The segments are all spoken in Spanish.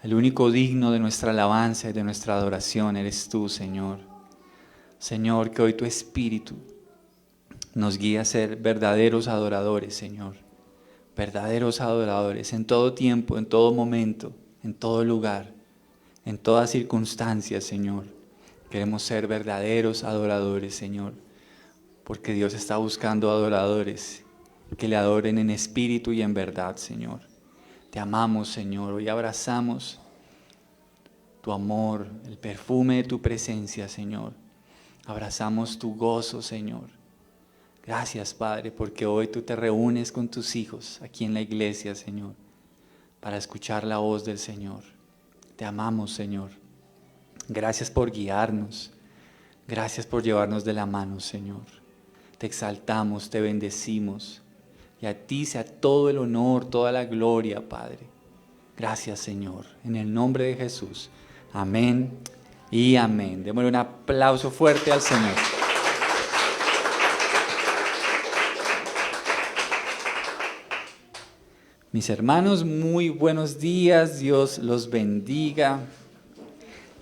El único digno de nuestra alabanza y de nuestra adoración eres tú, Señor. Señor, que hoy tu Espíritu nos guíe a ser verdaderos adoradores, Señor. Verdaderos adoradores en todo tiempo, en todo momento, en todo lugar, en todas circunstancias, Señor. Queremos ser verdaderos adoradores, Señor, porque Dios está buscando adoradores que le adoren en espíritu y en verdad, Señor. Te amamos, Señor. Hoy abrazamos tu amor, el perfume de tu presencia, Señor. Abrazamos tu gozo, Señor. Gracias, Padre, porque hoy tú te reúnes con tus hijos aquí en la iglesia, Señor, para escuchar la voz del Señor. Te amamos, Señor. Gracias por guiarnos. Gracias por llevarnos de la mano, Señor. Te exaltamos, te bendecimos. Y a ti sea todo el honor, toda la gloria, Padre. Gracias, Señor. En el nombre de Jesús. Amén y amén. Démosle un aplauso fuerte al Señor. Mis hermanos, muy buenos días. Dios los bendiga.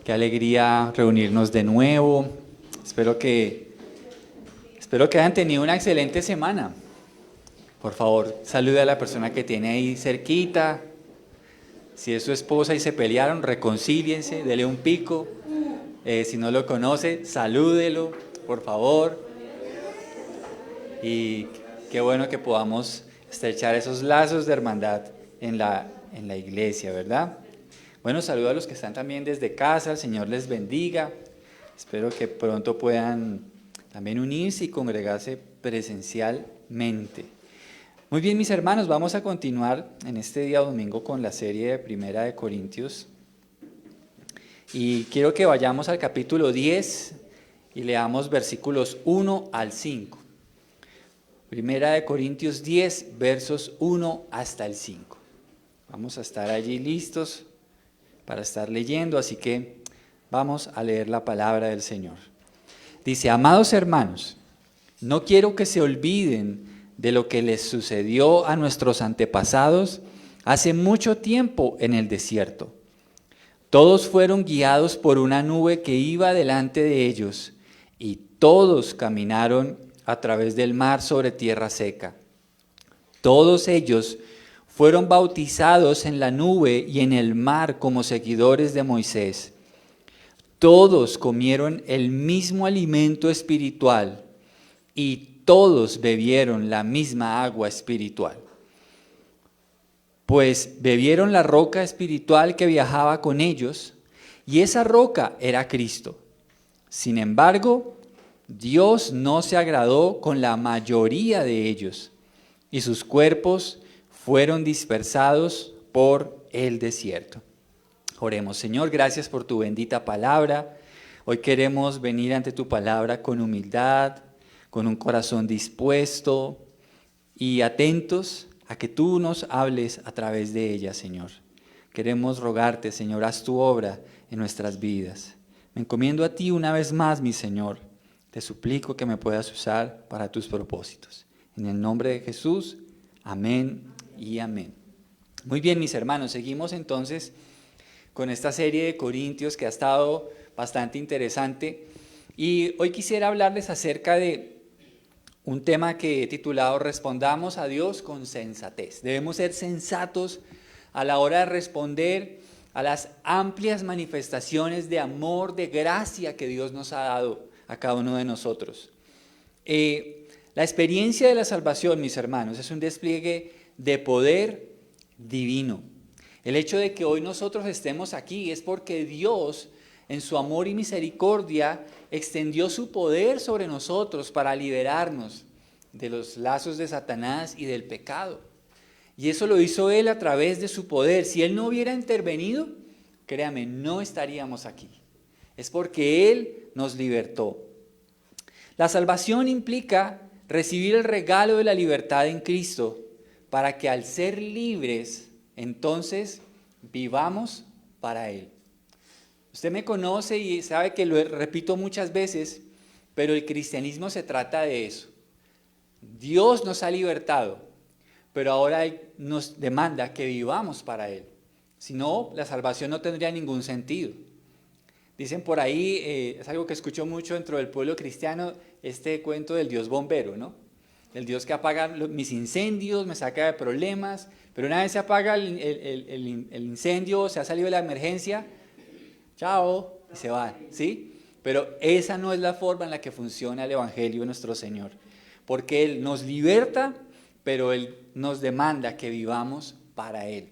Qué alegría reunirnos de nuevo. Espero que hayan tenido una excelente semana. Por favor, salude a la persona que tiene ahí cerquita. Si es su esposa y se pelearon, reconcíliense, dele un pico. Si no lo conoce, salúdelo, por favor. Y qué bueno que podamos estrechar esos lazos de hermandad en la iglesia, ¿verdad? Bueno, saludo a los que están también desde casa, el Señor les bendiga. Espero que pronto puedan también unirse y congregarse presencialmente. Muy bien, mis hermanos, vamos a continuar en este día domingo con la serie de Primera de Corintios. Y quiero que vayamos al capítulo 10 y leamos versículos 1 al 5. Primera de Corintios 10, versos 1 hasta el 5. Vamos a estar allí listos para estar leyendo, así que vamos a leer la palabra del Señor. Dice: amados hermanos, no quiero que se olviden de lo que les sucedió a nuestros antepasados hace mucho tiempo en el desierto. Todos fueron guiados por una nube que iba delante de ellos, y todos caminaron a través del mar sobre tierra seca. Todos ellos fueron bautizados en la nube y en el mar como seguidores de Moisés. Todos comieron el mismo alimento espiritual y todos bebieron la misma agua espiritual. Pues bebieron la roca espiritual que viajaba con ellos, y esa roca era Cristo. Sin embargo, Dios no se agradó con la mayoría de ellos, y sus cuerpos fueron dispersados por el desierto. Oremos. Señor, gracias por tu bendita palabra. Hoy queremos venir ante tu palabra con humildad, con un corazón dispuesto y atentos a que tú nos hables a través de ella, Señor. Queremos rogarte, Señor, haz tu obra en nuestras vidas. Me encomiendo a ti una vez más, mi Señor. Te suplico que me puedas usar para tus propósitos. En el nombre de Jesús, amén y amén. Muy bien, mis hermanos, seguimos entonces con esta serie de Corintios que ha estado bastante interesante. Y hoy quisiera hablarles acerca de un tema que he titulado Respondamos a Dios con sensatez. Debemos ser sensatos a la hora de responder a las amplias manifestaciones de amor, de gracia que Dios nos ha dado a cada uno de nosotros. La experiencia de la salvación, mis hermanos, es un despliegue de poder divino. El hecho de que hoy nosotros estemos aquí es porque Dios, en su amor y misericordia, extendió su poder sobre nosotros para liberarnos de los lazos de Satanás y del pecado. Y eso lo hizo Él a través de su poder. Si Él no hubiera intervenido, créame, no estaríamos aquí. Es porque Él nos libertó. La salvación implica recibir el regalo de la libertad en Cristo para que al ser libres, entonces vivamos para Él. Usted me conoce y sabe que lo repito muchas veces, pero el cristianismo se trata de eso. Dios nos ha libertado, pero ahora Él nos demanda que vivamos para Él. Si no, la salvación no tendría ningún sentido. Dicen por ahí, es algo que escucho mucho dentro del pueblo cristiano, este cuento del Dios bombero, ¿no? El Dios que apaga mis incendios, me saca de problemas, pero una vez se apaga el incendio, se ha salido de la emergencia, chao, y se va, ¿sí? Pero esa no es la forma en la que funciona el Evangelio de nuestro Señor, porque Él nos liberta, pero Él nos demanda que vivamos para Él.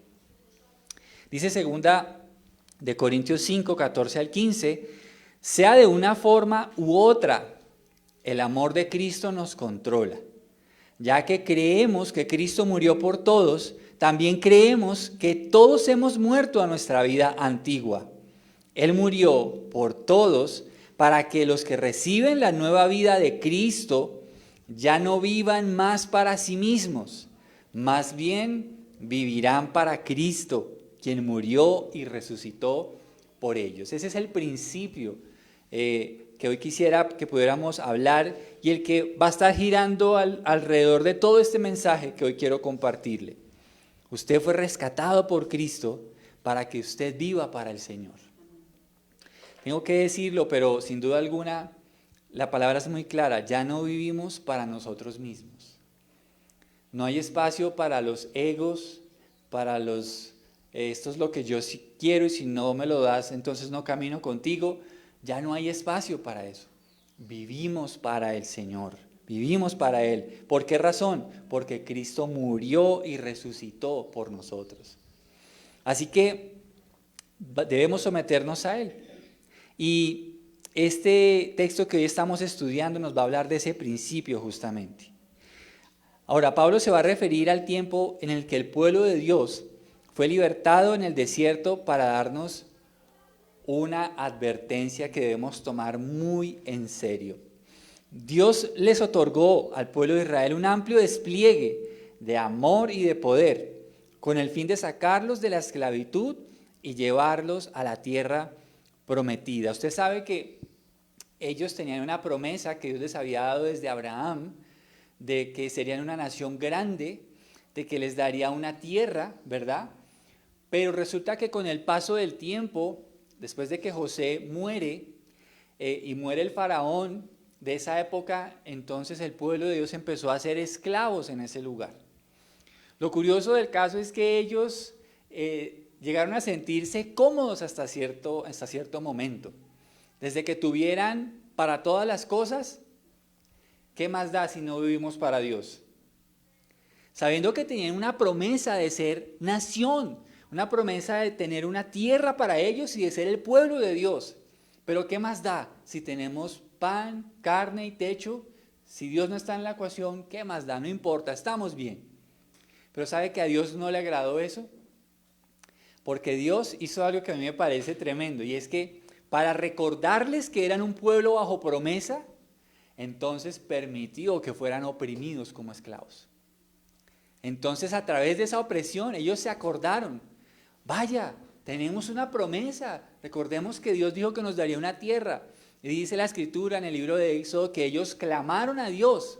Dice segunda de Corintios 5, 14 al 15, sea de una forma u otra, el amor de Cristo nos controla. Ya que creemos que Cristo murió por todos, también creemos que todos hemos muerto a nuestra vida antigua. Él murió por todos para que los que reciben la nueva vida de Cristo ya no vivan más para sí mismos, más bien vivirán para Cristo, quien murió y resucitó por ellos. Ese es el principio que hoy quisiera que pudiéramos hablar y el que va a estar girando alrededor de todo este mensaje que hoy quiero compartirle. Usted fue rescatado por Cristo para que usted viva para el Señor. Tengo que decirlo, pero sin duda alguna la palabra es muy clara, ya no vivimos para nosotros mismos. No hay espacio para los egos, para esto es lo que yo sí quiero y si no me lo das, entonces no camino contigo. Ya no hay espacio para eso. Vivimos para el Señor, vivimos para Él. ¿Por qué razón? Porque Cristo murió y resucitó por nosotros. Así que debemos someternos a Él. Y este texto que hoy estamos estudiando nos va a hablar de ese principio justamente. Ahora, Pablo se va a referir al tiempo en el que el pueblo de Dios fue libertado en el desierto para darnos una advertencia que debemos tomar muy en serio. Dios les otorgó al pueblo de Israel un amplio despliegue de amor y de poder, con el fin de sacarlos de la esclavitud y llevarlos a la tierra prometida. Usted sabe que ellos tenían una promesa que Dios les había dado desde Abraham, de que serían una nación grande, de que les daría una tierra, ¿verdad? Pero resulta que con el paso del tiempo, después de que José muere y muere el faraón de esa época, entonces el pueblo de Dios empezó a ser esclavos en ese lugar. Lo curioso del caso es que ellos llegaron a sentirse cómodos hasta cierto momento. Desde que tuvieran para todas las cosas, ¿qué más da si no vivimos para Dios? Sabiendo que tenían una promesa de ser nación, una promesa de tener una tierra para ellos y de ser el pueblo de Dios. Pero ¿qué más da si tenemos pan, carne y techo? Si Dios no está en la ecuación, ¿qué más da? No importa, estamos bien. Pero ¿sabe que a Dios no le agradó eso? Porque Dios hizo algo que a mí me parece tremendo, y es que para recordarles que eran un pueblo bajo promesa, entonces permitió que fueran oprimidos como esclavos. Entonces a través de esa opresión ellos se acordaron, vaya, tenemos una promesa, recordemos que Dios dijo que nos daría una tierra, y dice la escritura en el libro de Éxodo que ellos clamaron a Dios,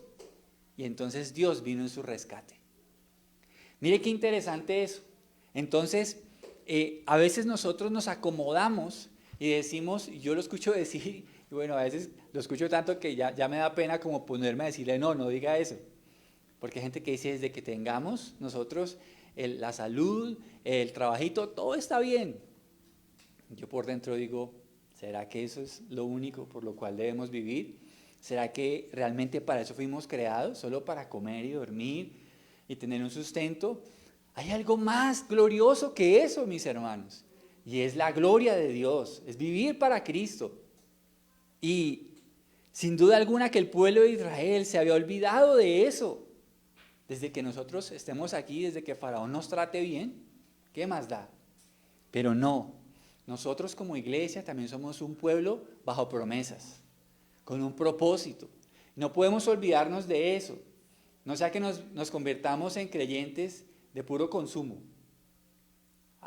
y entonces Dios vino en su rescate. Mire qué interesante eso. Entonces, a veces nosotros nos acomodamos y decimos, y yo lo escucho decir, y bueno, a veces lo escucho tanto que ya me da pena como ponerme a decirle, no diga eso. Porque hay gente que dice, desde que tengamos nosotros la salud, el trabajito, todo está bien. Yo por dentro digo, ¿será que eso es lo único por lo cual debemos vivir? ¿Será que realmente para eso fuimos creados? ¿Solo para comer y dormir y tener un sustento? Hay algo más glorioso que eso, mis hermanos. Y es la gloria de Dios, es vivir para Cristo. Y sin duda alguna que el pueblo de Israel se había olvidado de eso. Desde que nosotros estemos aquí, desde que Faraón nos trate bien, ¿qué más da? Pero no, nosotros como iglesia también somos un pueblo bajo promesas, con un propósito. No podemos olvidarnos de eso. No sea que nos convirtamos en creyentes de puro consumo.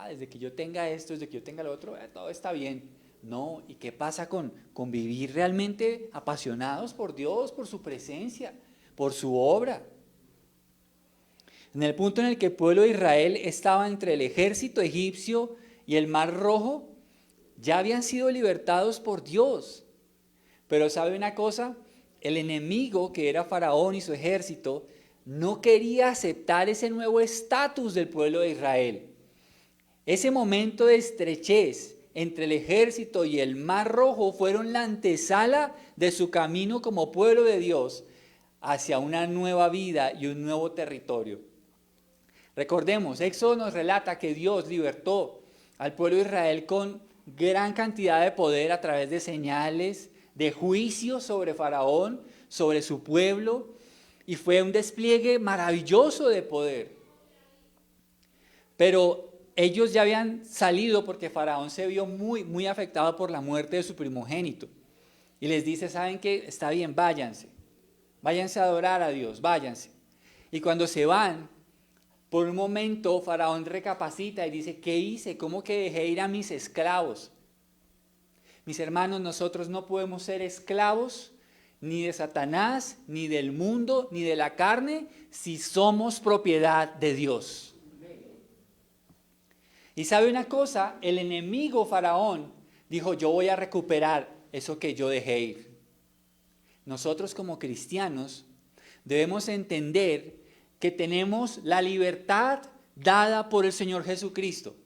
Desde que yo tenga esto, desde que yo tenga lo otro, todo está bien. No, ¿y qué pasa con vivir realmente apasionados por Dios, por su presencia, por su obra? En el punto en el que el pueblo de Israel estaba entre el ejército egipcio y el Mar Rojo, ya habían sido libertados por Dios. Pero ¿sabe una cosa? El enemigo, que era Faraón y su ejército, no quería aceptar ese nuevo estatus del pueblo de Israel. Ese momento de estrechez entre el ejército y el Mar Rojo fueron la antesala de su camino como pueblo de Dios hacia una nueva vida y un nuevo territorio. Recordemos, Éxodo nos relata que Dios libertó al pueblo de Israel con gran cantidad de poder a través de señales, de juicios sobre Faraón, sobre su pueblo, y fue un despliegue maravilloso de poder. Pero ellos ya habían salido porque Faraón se vio muy afectado por la muerte de su primogénito. Y les dice, ¿saben qué? Está bien, váyanse a adorar a Dios, váyanse. Y cuando se van, por un momento Faraón recapacita y dice, ¿qué hice? ¿Cómo que dejé ir a mis esclavos? Mis hermanos, nosotros no podemos ser esclavos ni de Satanás, ni del mundo, ni de la carne, si somos propiedad de Dios. Y sabe una cosa, el enemigo Faraón dijo, yo voy a recuperar eso que yo dejé ir. Nosotros como cristianos debemos entender que tenemos la libertad dada por el Señor Jesucristo.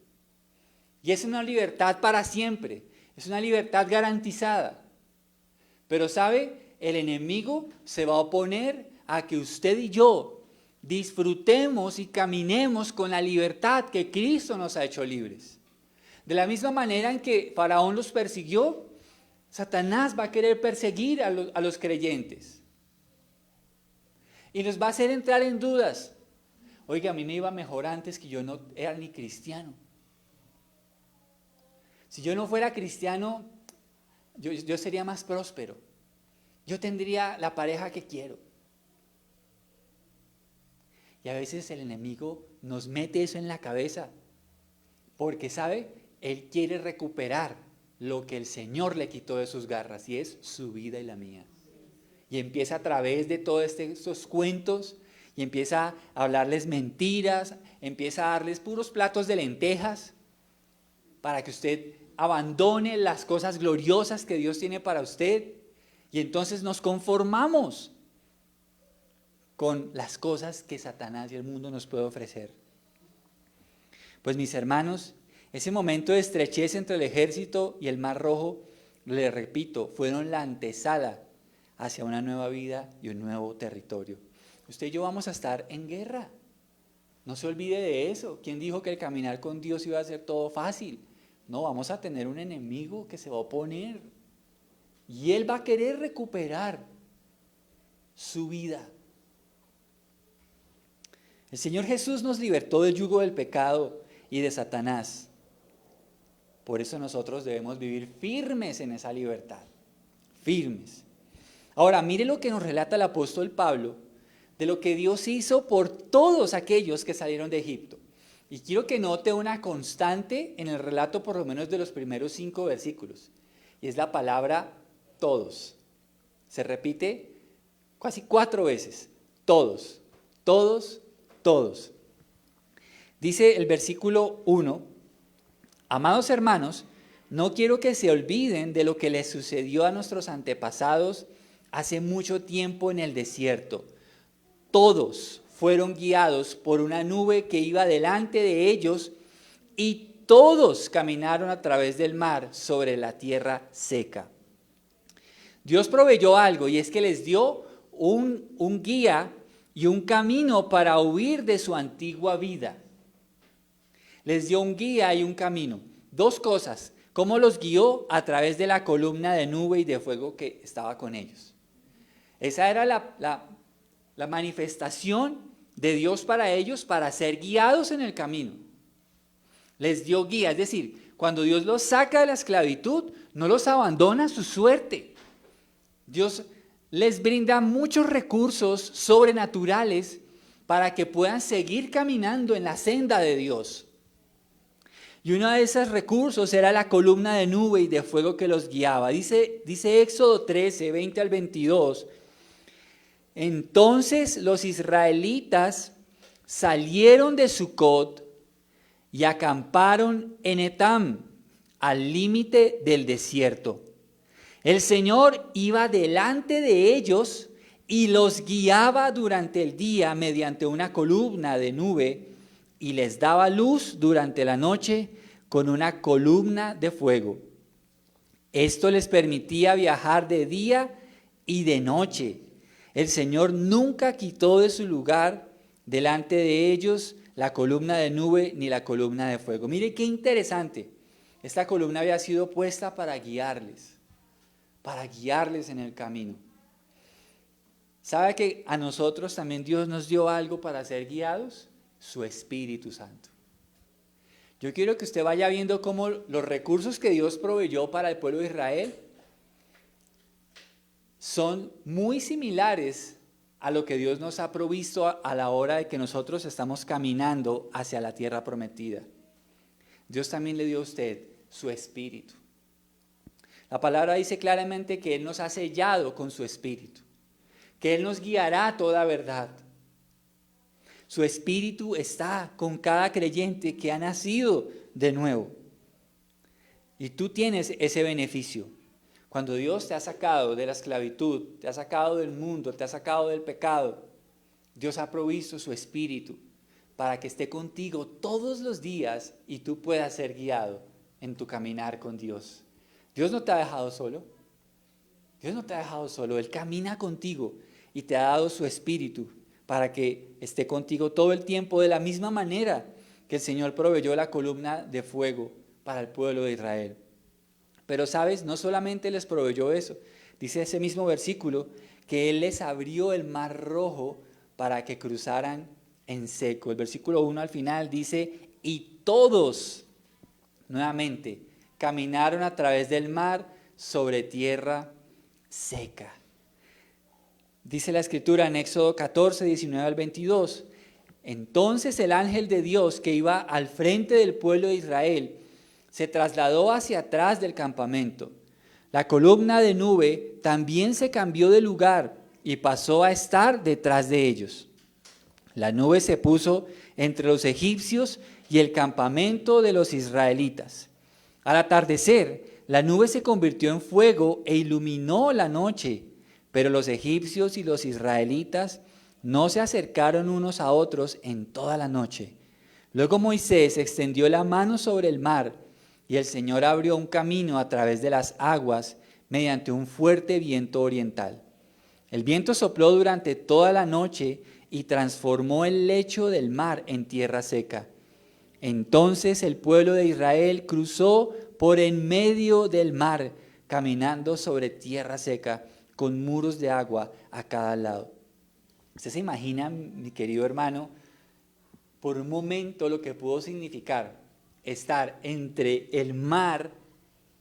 Y es una libertad para siempre, es una libertad garantizada. Pero ¿sabe? El enemigo se va a oponer a que usted y yo disfrutemos y caminemos con la libertad que Cristo nos ha hecho libres. De la misma manera en que Faraón los persiguió, Satanás va a querer perseguir a los creyentes. Y nos va a hacer entrar en dudas. Oiga, a mí me iba mejor antes, que yo no era ni cristiano. Si yo no fuera cristiano, yo sería más próspero. Yo tendría la pareja que quiero. Y a veces el enemigo nos mete eso en la cabeza. Porque, ¿sabe? Él quiere recuperar lo que el Señor le quitó de sus garras, y es su vida y la mía. Y empieza a través de todos estos cuentos, y empieza a hablarles mentiras, empieza a darles puros platos de lentejas, para que usted abandone las cosas gloriosas que Dios tiene para usted, y entonces nos conformamos con las cosas que Satanás y el mundo nos puede ofrecer. Pues mis hermanos, ese momento de estrechez entre el ejército y el Mar Rojo, les repito, fueron la antesala hacia una nueva vida y un nuevo territorio. Usted y yo vamos a estar en guerra. No se olvide de eso. ¿Quién dijo que el caminar con Dios iba a ser todo fácil? No, vamos a tener un enemigo que se va a oponer. Y él va a querer recuperar su vida. El Señor Jesús nos libertó del yugo del pecado y de Satanás. Por eso nosotros debemos vivir firmes en esa libertad, firmes. Ahora, mire lo que nos relata el apóstol Pablo de lo que Dios hizo por todos aquellos que salieron de Egipto. Y quiero que note una constante en el relato, por lo menos de los primeros 5 versículos, y es la palabra todos. Se repite casi 4 veces, todos, todos, todos. Dice el versículo 1, amados hermanos, no quiero que se olviden de lo que les sucedió a nuestros antepasados hace mucho tiempo en el desierto. Todos fueron guiados por una nube que iba delante de ellos, y todos caminaron a través del mar sobre la tierra seca. Dios proveyó algo, y es que les dio un guía y un camino para huir de su antigua vida. Les dio un guía y un camino. 2 cosas. ¿Cómo los guió? A través de la columna de nube y de fuego que estaba con ellos. Esa era la manifestación de Dios para ellos, para ser guiados en el camino. Les dio guía, es decir, cuando Dios los saca de la esclavitud, no los abandona a su suerte. Dios les brinda muchos recursos sobrenaturales para que puedan seguir caminando en la senda de Dios. Y uno de esos recursos era la columna de nube y de fuego que los guiaba. Dice Éxodo 13, 20 al 22. Entonces los israelitas salieron de Sucot y acamparon en Etam, al límite del desierto. El Señor iba delante de ellos y los guiaba durante el día mediante una columna de nube y les daba luz durante la noche con una columna de fuego. Esto les permitía viajar de día y de noche. El Señor nunca quitó de su lugar delante de ellos la columna de nube ni la columna de fuego. Mire qué interesante. Esta columna había sido puesta para guiarles en el camino. ¿Sabe que a nosotros también Dios nos dio algo para ser guiados? Su Espíritu Santo. Yo quiero que usted vaya viendo cómo los recursos que Dios proveyó para el pueblo de Israel son muy similares a lo que Dios nos ha provisto a la hora de que nosotros estamos caminando hacia la tierra prometida. Dios también le dio a usted su Espíritu. La palabra dice claramente que Él nos ha sellado con su Espíritu, que Él nos guiará a toda verdad. Su Espíritu está con cada creyente que ha nacido de nuevo. Y tú tienes ese beneficio. Cuando Dios te ha sacado de la esclavitud, te ha sacado del mundo, te ha sacado del pecado, Dios ha provisto su Espíritu para que esté contigo todos los días y tú puedas ser guiado en tu caminar con Dios. Dios no te ha dejado solo. Dios no te ha dejado solo. Él camina contigo y te ha dado su Espíritu para que esté contigo todo el tiempo, de la misma manera que el Señor proveyó la columna de fuego para el pueblo de Israel. Pero sabes, no solamente les proveyó eso, dice ese mismo versículo que Él les abrió el mar rojo para que cruzaran en seco. El versículo 1 al final dice, y todos, nuevamente, caminaron a través del mar sobre tierra seca. Dice la Escritura en Éxodo 14, 19 al 22, entonces el ángel de Dios que iba al frente del pueblo de Israel se trasladó hacia atrás del campamento. La columna de nube también se cambió de lugar y pasó a estar detrás de ellos. La nube se puso entre los egipcios y el campamento de los israelitas. Al atardecer, la nube se convirtió en fuego e iluminó la noche, pero los egipcios y los israelitas no se acercaron unos a otros en toda la noche. Luego Moisés extendió la mano sobre el mar y el Señor abrió un camino a través de las aguas mediante un fuerte viento oriental. El viento sopló durante toda la noche y transformó el lecho del mar en tierra seca. Entonces el pueblo de Israel cruzó por en medio del mar, caminando sobre tierra seca, con muros de agua a cada lado. ¿Usted se imagina, mi querido hermano, por un momento lo que pudo significar estar entre el mar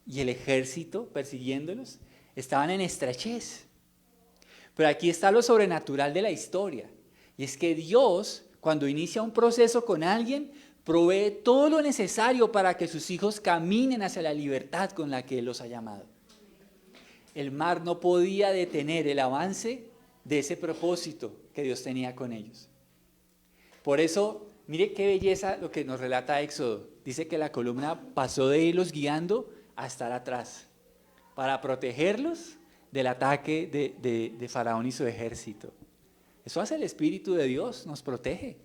y el ejército persiguiéndolos? Estaban en estrechez. Pero aquí está lo sobrenatural de la historia, y es que Dios, cuando inicia un proceso con alguien, provee todo lo necesario para que sus hijos caminen hacia la libertad con la que Él los ha llamado. El mar no podía detener el avance de ese propósito que Dios tenía con ellos. Por eso, mire qué belleza lo que nos relata Éxodo. Dice que la columna pasó de irlos guiando a estar atrás, para protegerlos del ataque de Faraón y su ejército. Eso hace el Espíritu de Dios, nos protege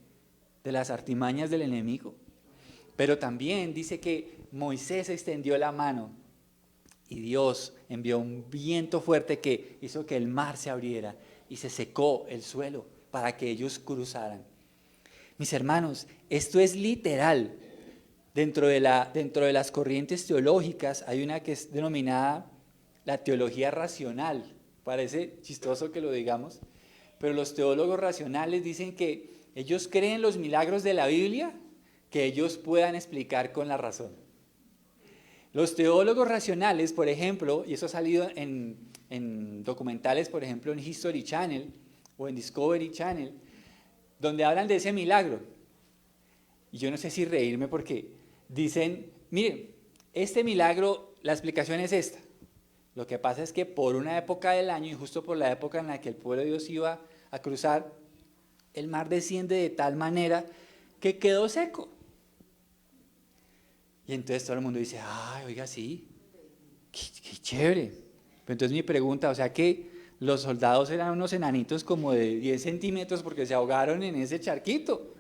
de las artimañas del enemigo. Pero también dice que Moisés extendió la mano y Dios envió un viento fuerte que hizo que el mar se abriera y se secó el suelo para que ellos cruzaran. Mis hermanos, esto es literal. Dentro de las corrientes teológicas hay una que es denominada la teología racional. Parece chistoso que lo digamos, pero los teólogos racionales dicen que ellos creen los milagros de la Biblia que ellos puedan explicar con la razón. Los teólogos racionales, por ejemplo, y eso ha salido en documentales, por ejemplo, en History Channel o en Discovery Channel, donde hablan de ese milagro. Y yo no sé si reírme porque dicen, miren, este milagro, la explicación es esta. Lo que pasa es que por una época del año y justo por la época en la que el pueblo de Dios iba a cruzar, el mar desciende de tal manera que quedó seco. Y entonces todo el mundo dice, ay, oiga, sí, qué chévere. Pero entonces mi pregunta, o sea que los soldados eran unos enanitos como de 10 centímetros porque se ahogaron en ese charquito,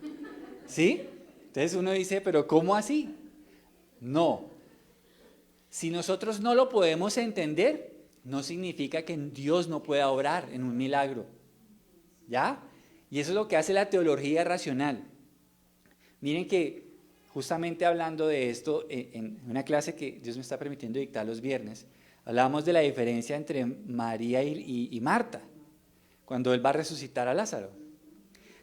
¿sí? Entonces uno dice, pero ¿cómo así? No. Si nosotros no lo podemos entender, no significa que Dios no pueda obrar en un milagro, ¿ya? Y eso es lo que hace la teología racional. Miren que justamente hablando de esto, en una clase que Dios me está permitiendo dictar los viernes, hablábamos de la diferencia entre María y Marta, cuando Él va a resucitar a Lázaro.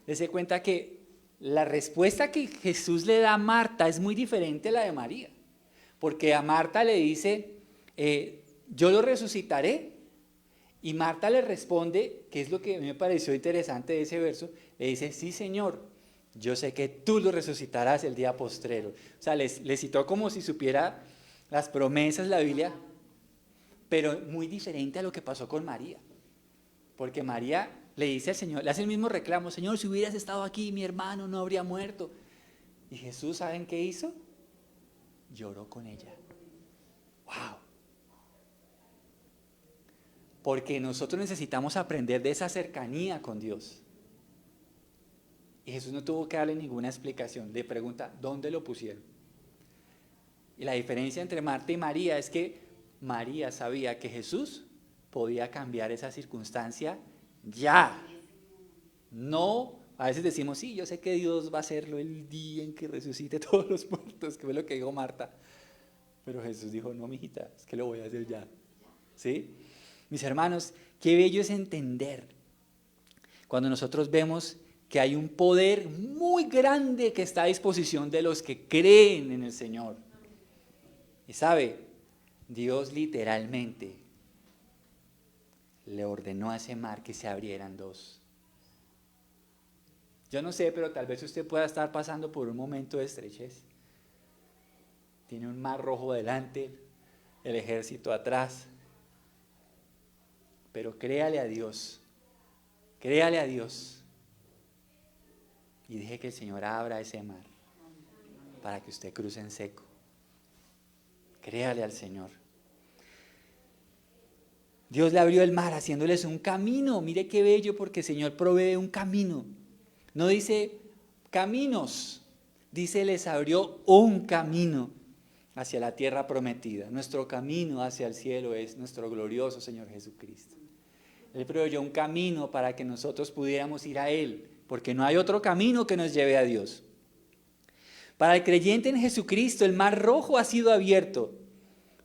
Dese cuenta que la respuesta que Jesús le da a Marta es muy diferente a la de María, porque a Marta le dice, yo lo resucitaré, y Marta le responde, que es lo que a mí me pareció interesante de ese verso, le dice, sí Señor, yo sé que tú lo resucitarás el día postrero. O sea, le citó como si supiera las promesas de la Biblia, pero muy diferente a lo que pasó con María. Porque María le dice al Señor, le hace el mismo reclamo, Señor, si hubieras estado aquí, mi hermano no habría muerto. Y Jesús, ¿saben qué hizo? Lloró con ella. ¡Wow! Porque nosotros necesitamos aprender de esa cercanía con Dios. Y Jesús no tuvo que darle ninguna explicación. Le pregunta, ¿dónde lo pusieron? Y la diferencia entre Marta y María es que María sabía que Jesús podía cambiar esa circunstancia ya. No, a veces decimos, sí, yo sé que Dios va a hacerlo el día en que resucite todos los muertos, que fue lo que dijo Marta. Pero Jesús dijo, no, mijita, es que lo voy a hacer ya. ¿Sí? Mis hermanos, qué bello es entender cuando nosotros vemos que hay un poder muy grande que está a disposición de los que creen en el Señor. Y sabe, Dios literalmente le ordenó a ese mar que se abrieran dos. Yo no sé, pero tal vez usted pueda estar pasando por un momento de estrechez. Tiene un mar rojo delante, el ejército atrás. Pero créale a Dios y deje que el Señor abra ese mar para que usted cruce en seco. Créale al Señor. Dios le abrió el mar haciéndoles un camino. Mire qué bello, porque el Señor provee un camino. No dice caminos, dice les abrió un camino hacia la tierra prometida. Nuestro camino hacia el cielo es nuestro glorioso Señor Jesucristo. Él proveyó un camino para que nosotros pudiéramos ir a Él, porque no hay otro camino que nos lleve a Dios. Para el creyente en Jesucristo, el mar rojo ha sido abierto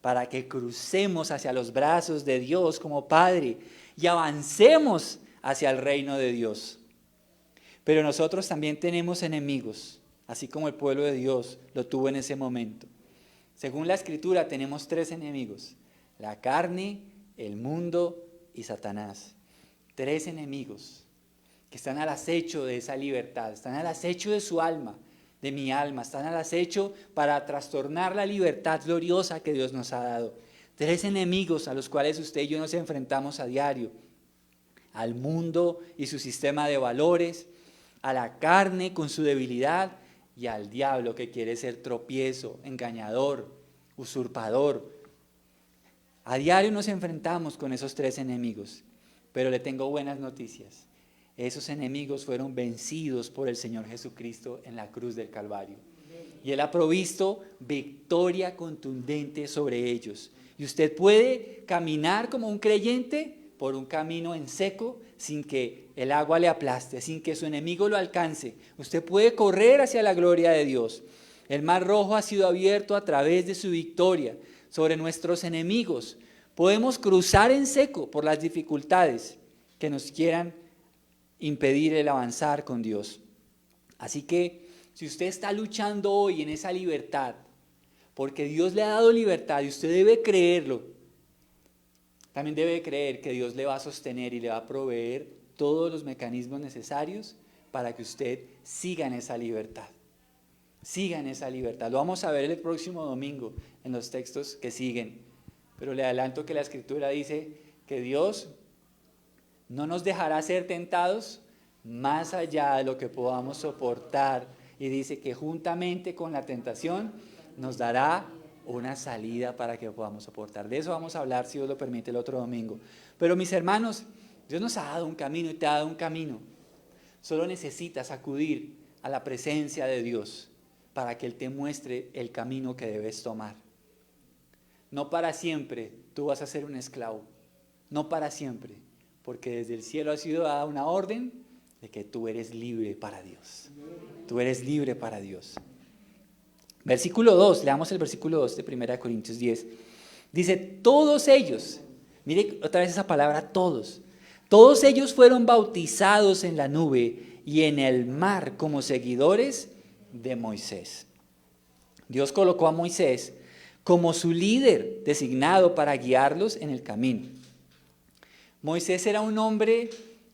para que crucemos hacia los brazos de Dios como Padre y avancemos hacia el reino de Dios. Pero nosotros también tenemos enemigos, así como el pueblo de Dios lo tuvo en ese momento. Según la Escritura tenemos 3 enemigos: la carne, el mundo y Satanás. 3 enemigos que están al acecho de esa libertad, están al acecho de su alma, de mi alma, están al acecho para trastornar la libertad gloriosa que Dios nos ha dado. 3 enemigos a los cuales usted y yo nos enfrentamos a diario: al mundo y su sistema de valores, a la carne con su debilidad y al diablo que quiere ser tropiezo, engañador, usurpador. A diario nos enfrentamos con esos 3 enemigos, pero le tengo buenas noticias. Esos enemigos fueron vencidos por el Señor Jesucristo en la cruz del Calvario. Y Él ha provisto victoria contundente sobre ellos. Y usted puede caminar como un creyente por un camino en seco sin que el agua le aplaste, sin que su enemigo lo alcance. Usted puede correr hacia la gloria de Dios. El mar rojo ha sido abierto a través de su victoria sobre nuestros enemigos. Podemos cruzar en seco por las dificultades que nos quieran impedir el avanzar con Dios. Así que si usted está luchando hoy en esa libertad, porque Dios le ha dado libertad y usted debe creerlo, también debe creer que Dios le va a sostener y le va a proveer todos los mecanismos necesarios para que usted siga en esa libertad. Siga en esa libertad. Lo vamos a ver el próximo domingo en los textos que siguen. Pero le adelanto que la Escritura dice que Dios no nos dejará ser tentados más allá de lo que podamos soportar, y dice que juntamente con la tentación nos dará una salida para que podamos soportar. De eso vamos a hablar, si Dios lo permite, el otro domingo. Pero mis hermanos, Dios nos ha dado un camino y te ha dado un camino. Solo necesitas acudir a la presencia de Dios para que Él te muestre el camino que debes tomar. No para siempre tú vas a ser un esclavo, no para siempre, porque desde el cielo ha sido dada una orden de que tú eres libre para Dios. Tú eres libre para Dios. Versículo 2, leamos el versículo 2 de 1 Corintios 10. Dice, todos ellos, mire otra vez esa palabra, todos ellos fueron bautizados en la nube y en el mar como seguidores de Moisés. Dios colocó a Moisés como su líder designado para guiarlos en el camino. Moisés era un hombre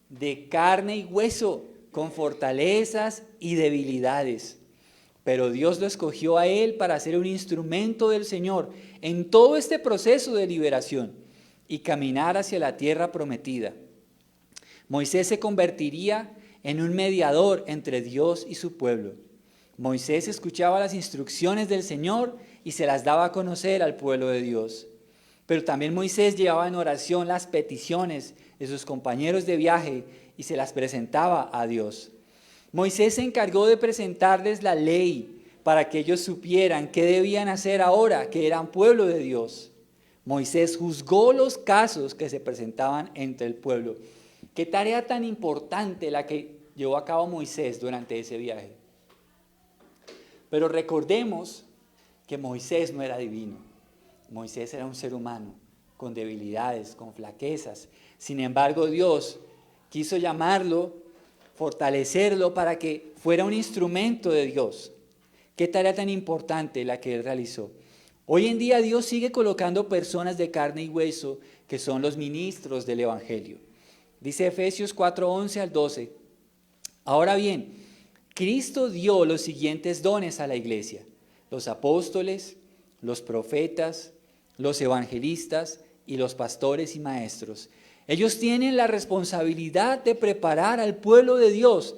de carne y hueso, con fortalezas y debilidades. Pero Dios lo escogió a él para ser un instrumento del Señor en todo este proceso de liberación y caminar hacia la tierra prometida. Moisés se convertiría en un mediador entre Dios y su pueblo. Moisés escuchaba las instrucciones del Señor y se las daba a conocer al pueblo de Dios. Pero también Moisés llevaba en oración las peticiones de sus compañeros de viaje y se las presentaba a Dios. Moisés se encargó de presentarles la ley para que ellos supieran qué debían hacer ahora que eran pueblo de Dios. Moisés juzgó los casos que se presentaban entre el pueblo. Qué tarea tan importante la que llevó a cabo Moisés durante ese viaje. Pero recordemos que Moisés no era divino. Moisés era un ser humano con debilidades, con flaquezas. Sin embargo, Dios quiso llamarlo, fortalecerlo para que fuera un instrumento de Dios. Qué tarea tan importante la que él realizó. Hoy en día Dios sigue colocando personas de carne y hueso que son los ministros del Evangelio. Dice Efesios 4:11 al 12. Ahora bien, Cristo dio los siguientes dones a la iglesia: los apóstoles, los profetas, los evangelistas y los pastores y maestros. Ellos tienen la responsabilidad de preparar al pueblo de Dios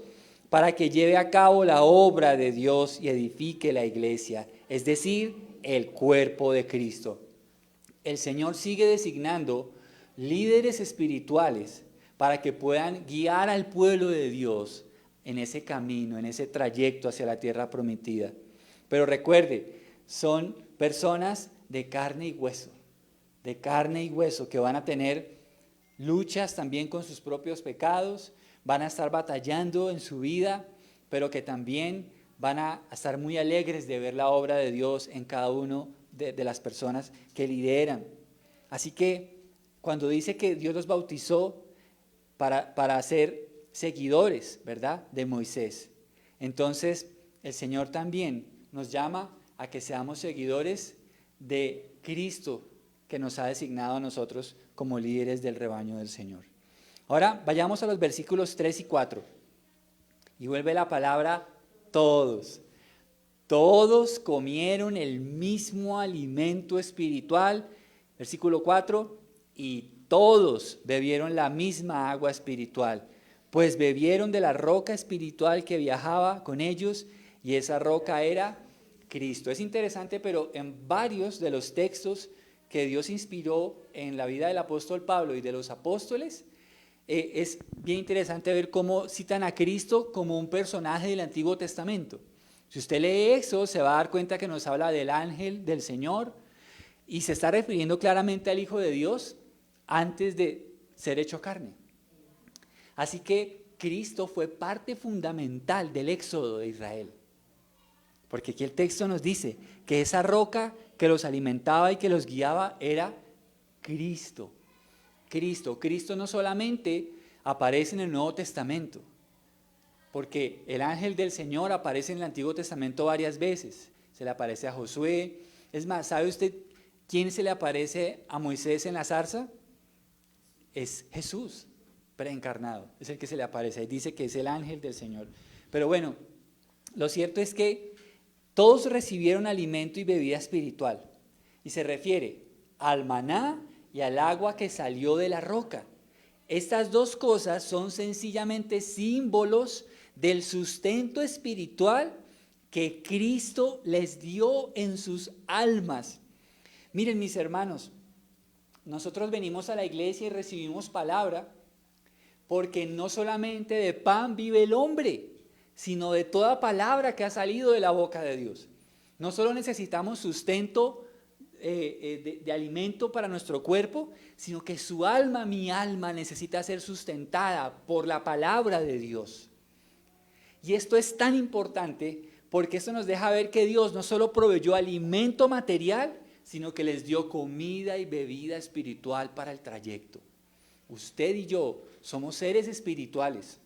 para que lleve a cabo la obra de Dios y edifique la iglesia, es decir, el cuerpo de Cristo. El Señor sigue designando líderes espirituales para que puedan guiar al pueblo de Dios en ese camino, en ese trayecto hacia la tierra prometida. Pero recuerde, son personas de carne y hueso que van a tener luchas también con sus propios pecados, van a estar batallando en su vida, pero que también van a estar muy alegres de ver la obra de Dios en cada uno de las personas que lideran. Así que cuando dice que Dios los bautizó para ser seguidores, ¿verdad?, de Moisés, entonces el Señor también nos llama a que seamos seguidores de Cristo, que nos ha designado a nosotros como líderes del rebaño del Señor. Ahora vayamos a los versículos 3 y 4. Y vuelve la palabra todos. Todos comieron el mismo alimento espiritual. Versículo 4. Y todos bebieron la misma agua espiritual, pues bebieron de la roca espiritual que viajaba con ellos, y esa roca era Cristo. Es interesante, pero en varios de los textos que Dios inspiró en la vida del apóstol Pablo y de los apóstoles, es bien interesante ver cómo citan a Cristo como un personaje del Antiguo Testamento. Si usted lee eso, se va a dar cuenta que nos habla del ángel del Señor y se está refiriendo claramente al Hijo de Dios antes de ser hecho carne. Así que Cristo fue parte fundamental del éxodo de Israel. Porque aquí el texto nos dice que esa roca que los alimentaba y que los guiaba era Cristo. Cristo no solamente aparece en el Nuevo Testamento, porque el ángel del Señor aparece en el Antiguo Testamento varias veces. Se le aparece a Josué. Es más, ¿sabe usted quién se le aparece a Moisés en la zarza? Es Jesús, preencarnado. Es el que se le aparece. Ahí dice que es el ángel del Señor. Pero bueno, lo cierto es que todos recibieron alimento y bebida espiritual. Y se refiere al maná y al agua que salió de la roca. Estas dos cosas son sencillamente símbolos del sustento espiritual que Cristo les dio en sus almas. Miren, mis hermanos, nosotros venimos a la iglesia y recibimos palabra porque no solamente de pan vive el hombre, sino de toda palabra que ha salido de la boca de Dios. No solo necesitamos sustento de alimento para nuestro cuerpo, sino que su alma, mi alma, necesita ser sustentada por la palabra de Dios. Y esto es tan importante porque esto nos deja ver que Dios no solo proveyó alimento material, sino que les dio comida y bebida espiritual para el trayecto. Usted y yo somos seres espirituales.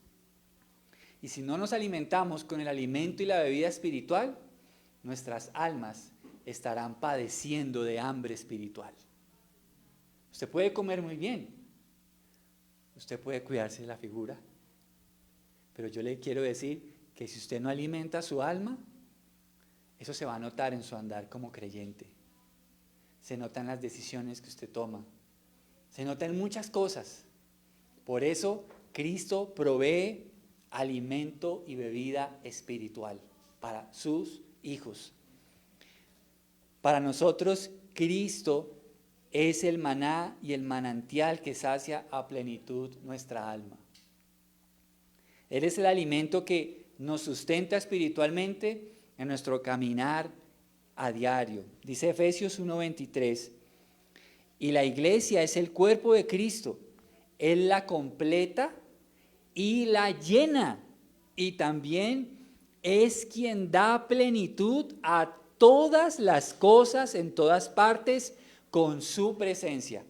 Y si no nos alimentamos con el alimento y la bebida espiritual, nuestras almas estarán padeciendo de hambre espiritual. Usted puede comer muy bien, usted puede cuidarse de la figura, pero yo le quiero decir que si usted no alimenta su alma, eso se va a notar en su andar como creyente. Se nota en las decisiones que usted toma, se nota en muchas cosas. Por eso Cristo provee alimento y bebida espiritual para sus hijos. Para nosotros, Cristo es el maná y el manantial que sacia a plenitud nuestra alma. Él es el alimento que nos sustenta espiritualmente en nuestro caminar a diario. Dice Efesios 1:23, y la iglesia es el cuerpo de Cristo. Él la completa y la llena, y también es quien da plenitud a todas las cosas en todas partes con su presencia.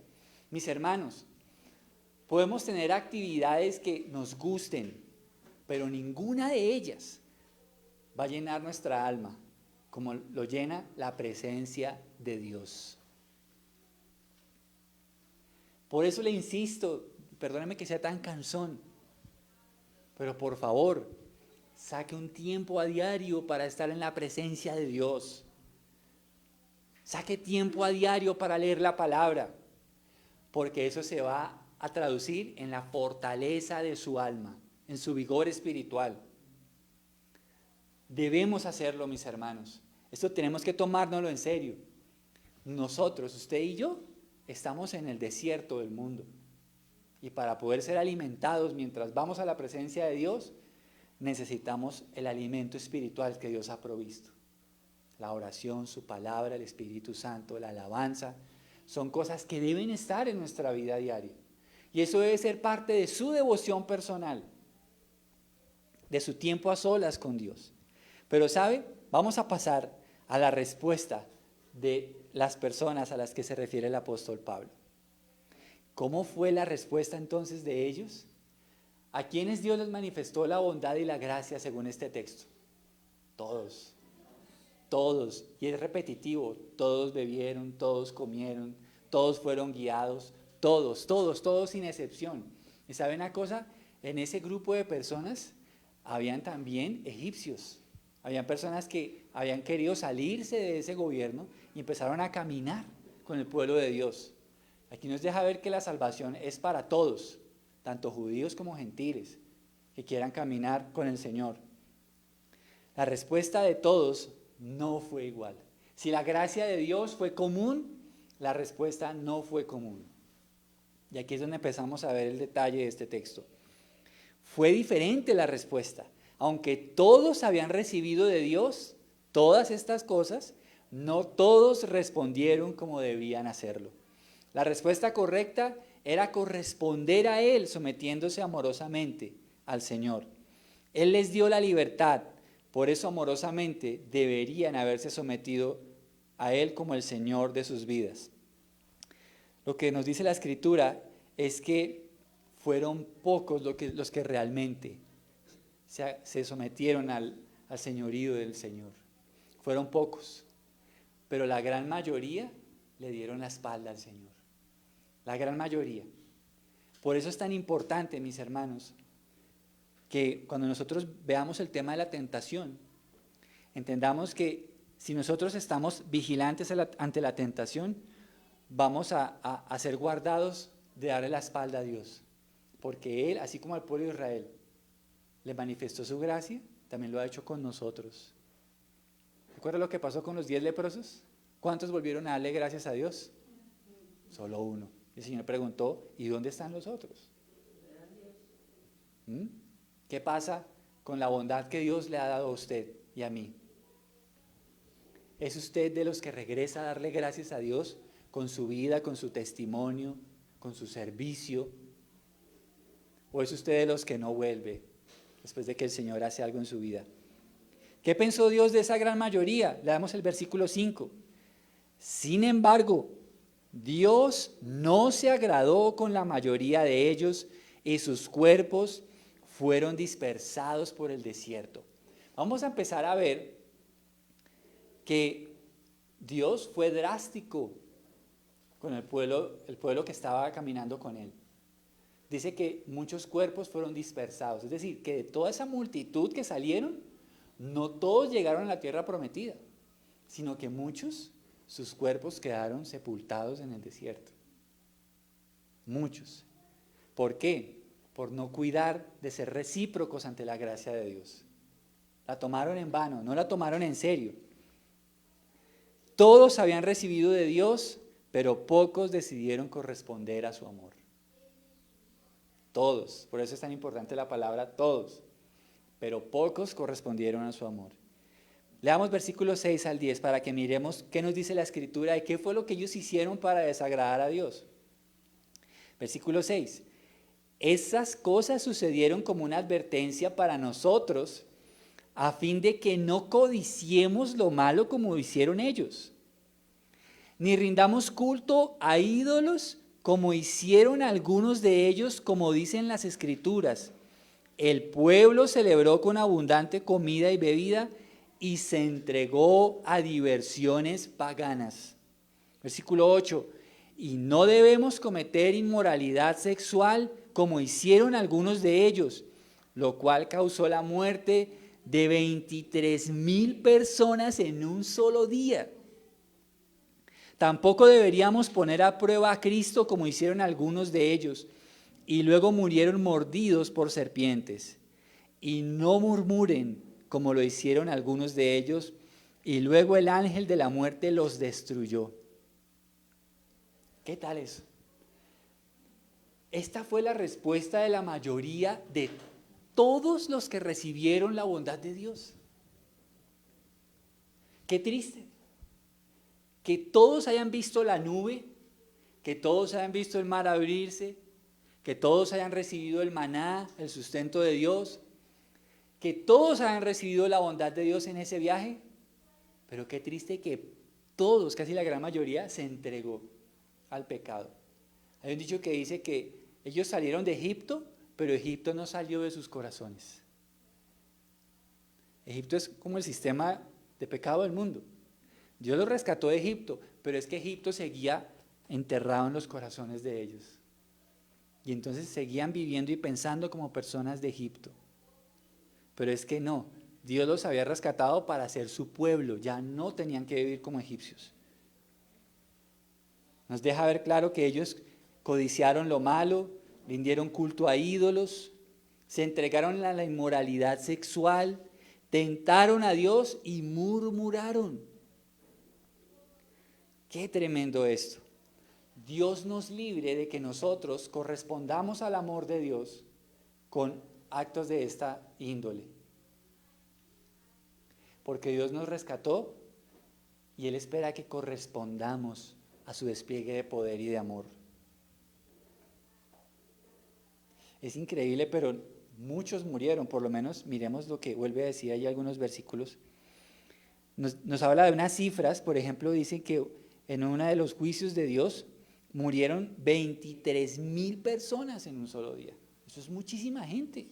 Mis hermanos, podemos tener actividades que nos gusten, pero ninguna de ellas va a llenar nuestra alma como lo llena la presencia de Dios. Por eso le insisto, perdóneme que sea tan cansón, pero por favor, saque un tiempo a diario para estar en la presencia de Dios. Saque tiempo a diario para leer la palabra, porque eso se va a traducir en la fortaleza de su alma, en su vigor espiritual. Debemos hacerlo, mis hermanos. Esto tenemos que tomárnoslo en serio. Nosotros, usted y yo, estamos en el desierto del mundo. Y para poder ser alimentados mientras vamos a la presencia de Dios, necesitamos el alimento espiritual que Dios ha provisto. La oración, su palabra, el Espíritu Santo, la alabanza, son cosas que deben estar en nuestra vida diaria. Y eso debe ser parte de su devoción personal, de su tiempo a solas con Dios. Pero ¿sabe? Vamos a pasar a la respuesta de las personas a las que se refiere el apóstol Pablo. ¿Cómo fue la respuesta entonces de ellos? ¿A quiénes Dios les manifestó la bondad y la gracia según este texto? Todos. Todos, y es repetitivo, todos bebieron, todos comieron, todos fueron guiados, todos sin excepción. ¿Y saben una cosa? En ese grupo de personas habían también egipcios, habían personas que habían querido salirse de ese gobierno y empezaron a caminar con el pueblo de Dios. Aquí nos deja ver que la salvación es para todos, tanto judíos como gentiles, que quieran caminar con el Señor. La respuesta de todos no fue igual. Si la gracia de Dios fue común, la respuesta no fue común. Y aquí es donde empezamos a ver el detalle de este texto. Fue diferente la respuesta. Aunque todos habían recibido de Dios todas estas cosas, no todos respondieron como debían hacerlo. La respuesta correcta era corresponder a Él, sometiéndose amorosamente al Señor. Él les dio la libertad. Por eso amorosamente deberían haberse sometido a Él como el Señor de sus vidas. Lo que nos dice la Escritura es que fueron pocos los que realmente se sometieron al señorío del Señor. Fueron pocos, pero la gran mayoría le dieron la espalda al Señor. La gran mayoría. Por eso es tan importante, mis hermanos, que cuando nosotros veamos el tema de la tentación, entendamos que si nosotros estamos vigilantes ante la tentación, vamos a ser guardados de darle la espalda a Dios. porque Él, así como al pueblo de Israel, le manifestó su gracia, también lo ha hecho con nosotros. ¿Recuerda lo que pasó con los 10 leprosos? ¿Cuántos volvieron a darle gracias a Dios? Solo uno. El Señor preguntó, ¿y dónde están los otros? ¿Mm? ¿Qué pasa con la bondad que Dios le ha dado a usted y a mí? ¿Es usted de los que regresa a darle gracias a Dios con su vida, con su testimonio, con su servicio? ¿O es usted de los que no vuelve después de que el Señor hace algo en su vida? ¿Qué pensó Dios de esa gran mayoría? Le damos el versículo 5. Sin embargo, Dios no se agradó con la mayoría de ellos y sus cuerpos fueron dispersados por el desierto. Vamos a empezar a ver que Dios fue drástico con el pueblo que estaba caminando con él. Dice que muchos cuerpos fueron dispersados, es decir, que de toda esa multitud que salieron, no todos llegaron a la tierra prometida, sino que muchos, sus cuerpos quedaron sepultados en el desierto. Muchos. ¿Por qué? Por no cuidar de ser recíprocos ante la gracia de Dios. La tomaron en vano, no la tomaron en serio. Todos habían recibido de Dios, pero pocos decidieron corresponder a su amor. Todos, por eso es tan importante la palabra todos, pero pocos correspondieron a su amor. Leamos versículos 6 al 10 para que miremos qué nos dice la Escritura y qué fue lo que ellos hicieron para desagradar a Dios. Versículo 6. Esas cosas sucedieron como una advertencia para nosotros, a fin de que no codiciemos lo malo como hicieron ellos, ni rindamos culto a ídolos como hicieron algunos de ellos, como dicen las Escrituras. El pueblo celebró con abundante comida y bebida y se entregó a diversiones paganas. Versículo 8. Y no debemos cometer inmoralidad sexual como hicieron algunos de ellos, lo cual causó la muerte de 23,000 personas en un solo día. Tampoco deberíamos poner a prueba a Cristo como hicieron algunos de ellos, y luego murieron mordidos por serpientes. Y no murmuren como lo hicieron algunos de ellos, y luego el ángel de la muerte los destruyó. ¿Qué tal eso? Esta fue la respuesta de la mayoría de todos los que recibieron la bondad de Dios. Qué triste. Que todos hayan visto la nube, que todos hayan visto el mar abrirse, que todos hayan recibido el maná, el sustento de Dios, que todos hayan recibido la bondad de Dios en ese viaje, pero qué triste que todos, casi la gran mayoría, se entregó al pecado. Hay un dicho que dice que ellos salieron de Egipto, pero Egipto no salió de sus corazones. Egipto es como el sistema de pecado del mundo. Dios los rescató de Egipto, pero es que Egipto seguía enterrado en los corazones de ellos. Y entonces seguían viviendo y pensando como personas de Egipto. Pero es que no, Dios los había rescatado para ser su pueblo, ya no tenían que vivir como egipcios. Nos deja ver claro que ellos codiciaron lo malo, rindieron culto a ídolos, se entregaron a la inmoralidad sexual, tentaron a Dios y murmuraron. Qué tremendo esto. Dios nos libre de que nosotros correspondamos al amor de Dios con actos de esta índole. Porque Dios nos rescató y Él espera que correspondamos a su despliegue de poder y de amor. Es increíble, pero muchos murieron, por lo menos miremos lo que vuelve a decir ahí algunos versículos. Nos habla de unas cifras, por ejemplo, dice que en uno de los juicios de Dios murieron 23,000 personas en un solo día. Eso es muchísima gente.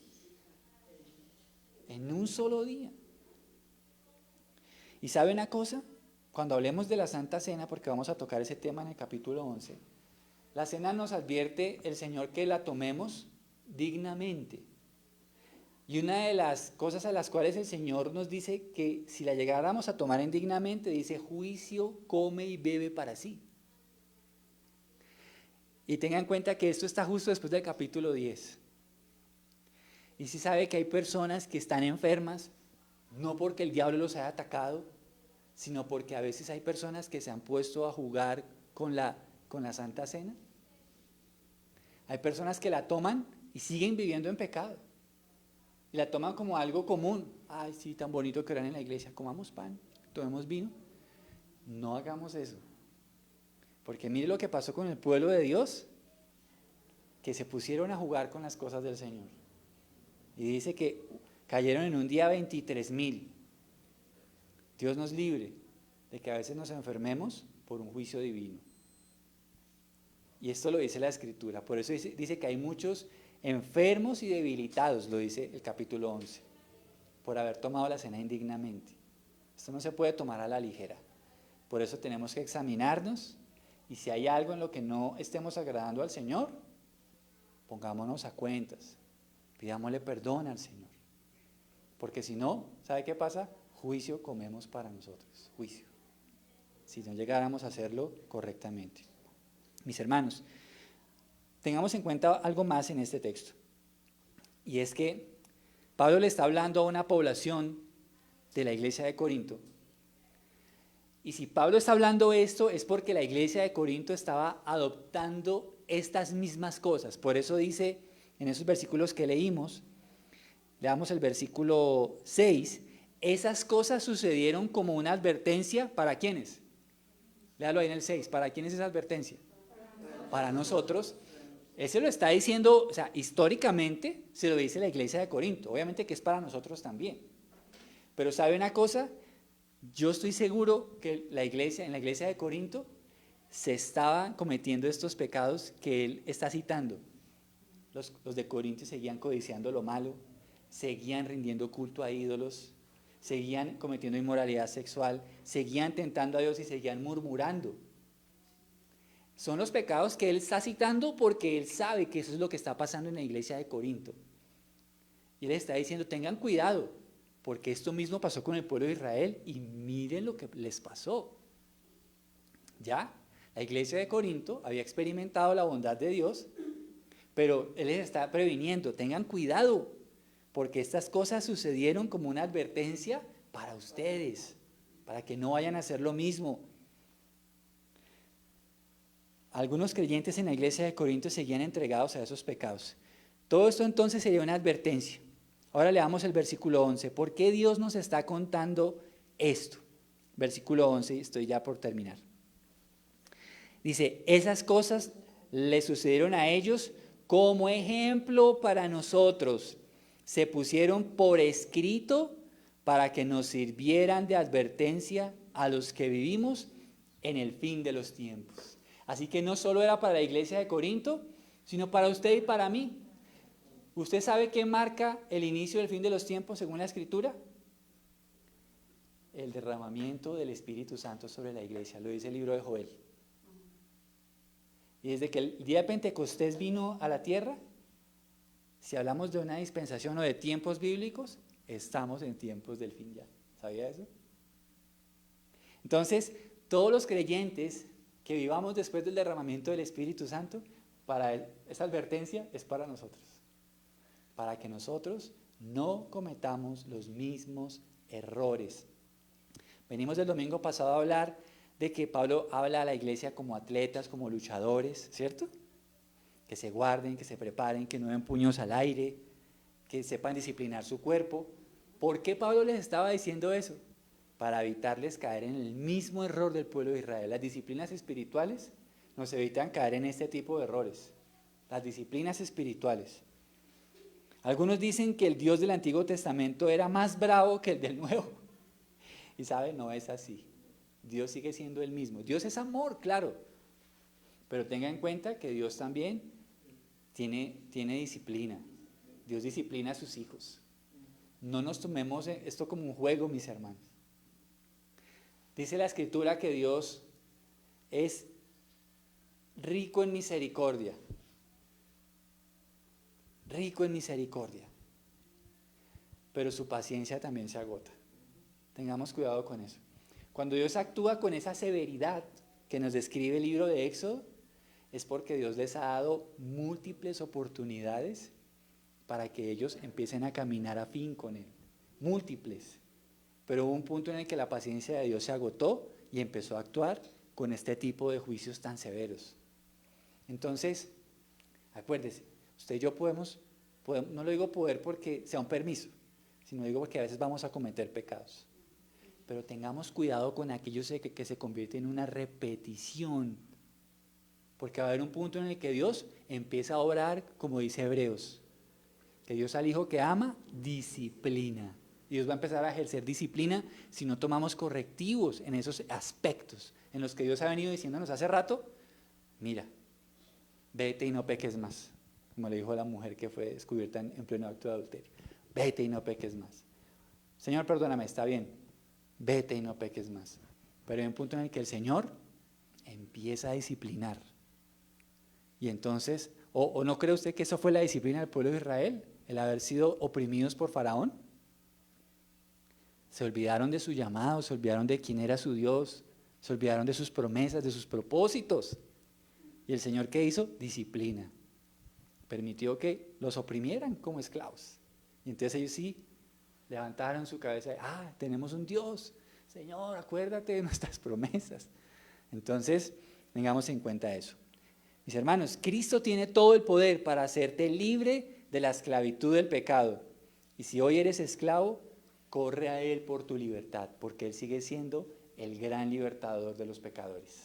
En un solo día. ¿Y sabe una cosa? Cuando hablemos de la Santa Cena, porque vamos a tocar ese tema en el capítulo 11, la cena nos advierte el Señor que la tomemos dignamente. Y una de las cosas a las cuales el Señor nos dice que si la llegáramos a tomar indignamente, dice: juicio come y bebe para sí. Y tenga en cuenta que esto está justo después del capítulo 10. Y si sabe que hay personas que están enfermas, no porque el diablo los haya atacado, sino porque a veces hay personas que se han puesto a jugar con la Santa Cena. Hay personas que la toman y siguen viviendo en pecado. Y la toman como algo común. Ay, sí, tan bonito que oran en la iglesia. Comamos pan, tomemos vino. No hagamos eso. Porque mire lo que pasó con el pueblo de Dios, que se pusieron a jugar con las cosas del Señor. Y dice que cayeron en un día 23,000. Dios nos libre de que a veces nos enfermemos por un juicio divino. Y esto lo dice la Escritura. Por eso dice que hay muchos enfermos y debilitados, lo dice el capítulo 11, por haber tomado la cena indignamente. Esto no se puede tomar a la ligera. Por eso tenemos que examinarnos, y si hay algo en lo que no estemos agradando al Señor, pongámonos a cuentas, pidámosle perdón al Señor. Porque si no, ¿sabe qué pasa? Juicio comemos para nosotros, juicio, si no llegáramos a hacerlo correctamente. Mis hermanos, tengamos en cuenta algo más en este texto, y es que Pablo le está hablando a una población de la iglesia de Corinto, y si Pablo está hablando esto es porque la iglesia de Corinto estaba adoptando estas mismas cosas. Por eso dice en esos versículos que leímos, leamos el versículo 6, esas cosas sucedieron como una advertencia, ¿para quiénes? Léalo ahí en el 6, ¿para quién es esa advertencia? Para nosotros. Él se lo está diciendo, o sea, históricamente se lo dice la iglesia de Corinto, obviamente que es para nosotros también. Pero ¿sabe una cosa? Yo estoy seguro que en la iglesia de Corinto se estaban cometiendo estos pecados que él está citando. Los de Corinto seguían codiciando lo malo, seguían rindiendo culto a ídolos, seguían cometiendo inmoralidad sexual, seguían tentando a Dios y seguían murmurando. Son los pecados que él está citando porque él sabe que eso es lo que está pasando en la iglesia de Corinto. Y él está diciendo, tengan cuidado, porque esto mismo pasó con el pueblo de Israel y miren lo que les pasó. Ya, la iglesia de Corinto había experimentado la bondad de Dios, pero él les está previniendo, tengan cuidado, porque estas cosas sucedieron como una advertencia para ustedes, para que no vayan a hacer lo mismo. Algunos creyentes en la iglesia de Corinto seguían entregados a esos pecados. Todo esto entonces sería una advertencia. Ahora leamos el versículo 11. ¿Por qué Dios nos está contando esto? Versículo 11, estoy ya por terminar. Dice, esas cosas le sucedieron a ellos como ejemplo para nosotros. Se pusieron por escrito para que nos sirvieran de advertencia a los que vivimos en el fin de los tiempos. Así que no solo era para la iglesia de Corinto, sino para usted y para mí. ¿Usted sabe qué marca el inicio del fin de los tiempos según la Escritura? El derramamiento del Espíritu Santo sobre la iglesia, lo dice el libro de Joel. Y desde que el día de Pentecostés vino a la tierra, si hablamos de una dispensación o de tiempos bíblicos, estamos en tiempos del fin ya. ¿Sabía eso? Entonces, todos los creyentes que vivamos después del derramamiento del Espíritu Santo, esa advertencia es para nosotros. Para que nosotros no cometamos los mismos errores. Venimos del domingo pasado a hablar de que Pablo habla a la iglesia como atletas, como luchadores, ¿cierto? Que se guarden, que se preparen, que no den puños al aire, que sepan disciplinar su cuerpo. ¿Por qué Pablo les estaba diciendo eso? Para evitarles caer en el mismo error del pueblo de Israel. Las disciplinas espirituales nos evitan caer en este tipo de errores. Las disciplinas espirituales. Algunos dicen que el Dios del Antiguo Testamento era más bravo que el del Nuevo. Y sabe, no es así. Dios sigue siendo el mismo. Dios es amor, claro. Pero tenga en cuenta que Dios también tiene disciplina. Dios disciplina a sus hijos. No nos tomemos esto como un juego, mis hermanos. Dice la Escritura que Dios es rico en misericordia. Rico en misericordia. Pero su paciencia también se agota. Tengamos cuidado con eso. Cuando Dios actúa con esa severidad que nos describe el libro de Éxodo, es porque Dios les ha dado múltiples oportunidades para que ellos empiecen a caminar afín con Él. Múltiples. Pero hubo un punto en el que la paciencia de Dios se agotó y empezó a actuar con este tipo de juicios tan severos. Entonces, acuérdese, usted y yo podemos, no lo digo poder porque sea un permiso, sino digo porque a veces vamos a cometer pecados. Pero tengamos cuidado con aquellos que se convierten en una repetición, porque va a haber un punto en el que Dios empieza a obrar, como dice Hebreos, que Dios al hijo que ama, disciplina. Dios va a empezar a ejercer disciplina si no tomamos correctivos en esos aspectos en los que Dios ha venido diciéndonos hace rato, mira, vete y no peques más, como le dijo a la mujer que fue descubierta en pleno acto de adulterio, vete y no peques más. Señor, perdóname, está bien, vete y no peques más. Pero hay un punto en el que el Señor empieza a disciplinar. Y entonces, ¿o no cree usted que eso fue la disciplina del pueblo de Israel? El haber sido oprimidos por Faraón. Se olvidaron de su llamado, se olvidaron de quién era su Dios, se olvidaron de sus promesas, de sus propósitos. ¿Y el Señor qué hizo? Disciplina. Permitió que los oprimieran como esclavos. Y entonces ellos sí levantaron su cabeza, tenemos un Dios, Señor, acuérdate de nuestras promesas. Entonces, tengamos en cuenta eso. Mis hermanos, Cristo tiene todo el poder para hacerte libre de la esclavitud del pecado. Y si hoy eres esclavo, corre a Él por tu libertad, porque Él sigue siendo el gran libertador de los pecadores.